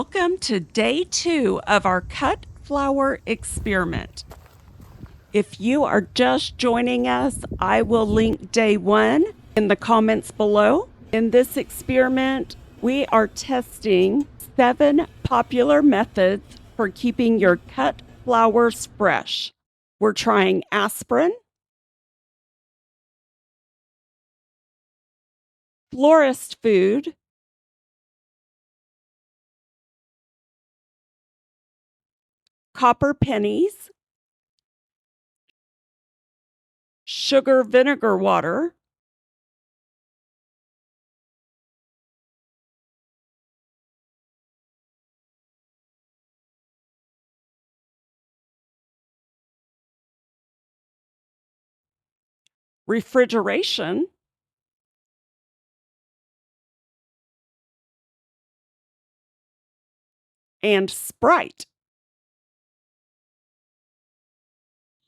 Welcome to day 2 of our cut flower experiment. If you are just joining us, I will link day 1 in the comments below. In this experiment, we are testing 7 popular methods for keeping your cut flowers fresh. We're trying aspirin, florist food, copper pennies, sugar vinegar water, refrigeration, and Sprite.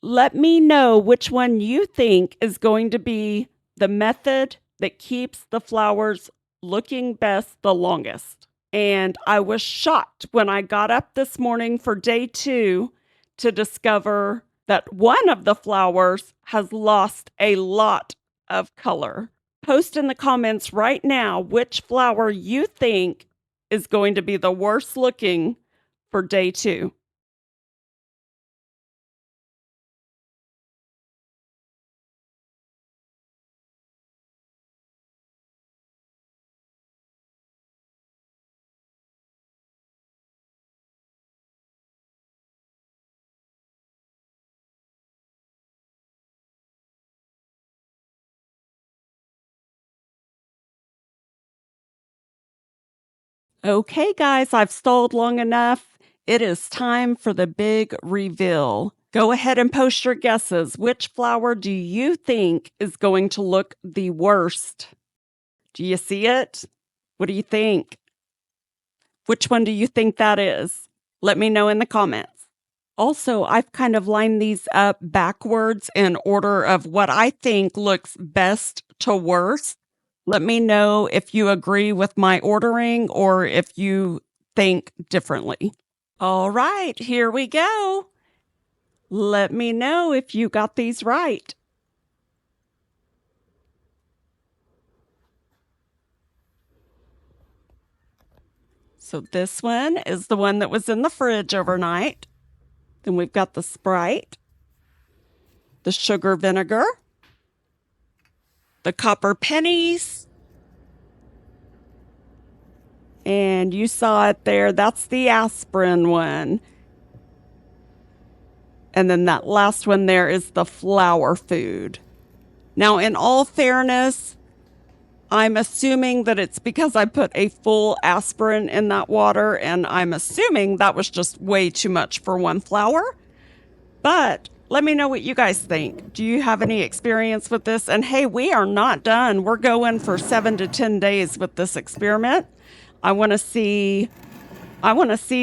Let me know which one you think is going to be the method that keeps the flowers looking best the longest. And I was shocked when I got up this morning for day 2 to discover that one of the flowers has lost a lot of color. Post in the comments right now which flower you think is going to be the worst looking for day 2. Okay, guys, I've stalled long enough. It is time for the big reveal. Go ahead and post your guesses. Which flower do you think is going to look the worst? Do you see it? What do you think? Which one do you think that is? Let me know in the comments. Also, I've kind of lined these up backwards in order of what I think looks best to worst. Let me know if you agree with my ordering or if you think differently. All right, here we go. Let me know if you got these right. So this one is the one that was in the fridge overnight. Then we've got the Sprite, the sugar vinegar, the copper pennies, and you saw it there. That's the aspirin one. And then that last one there is the flower food. Now, in all fairness, I'm assuming that it's because I put a full aspirin in that water, and I'm assuming that was just way too much for one flower. But let me know what you guys think. Do you have any experience with this? And hey, we are not done. We're going for 7 to 10 days with this experiment. I want to see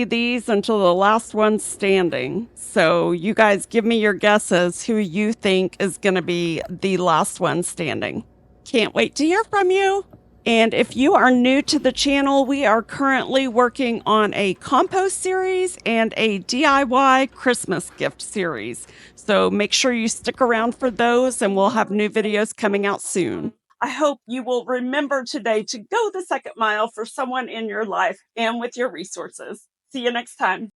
these until the last one's standing. So you guys give me your guesses who you think is going to be the last one standing. Can't wait to hear from you. And if you are new to the channel, we are currently working on a compost series and a DIY Christmas gift series. So make sure you stick around for those, and we'll have new videos coming out soon. I hope you will remember today to go the second mile for someone in your life and with your resources. See you next time.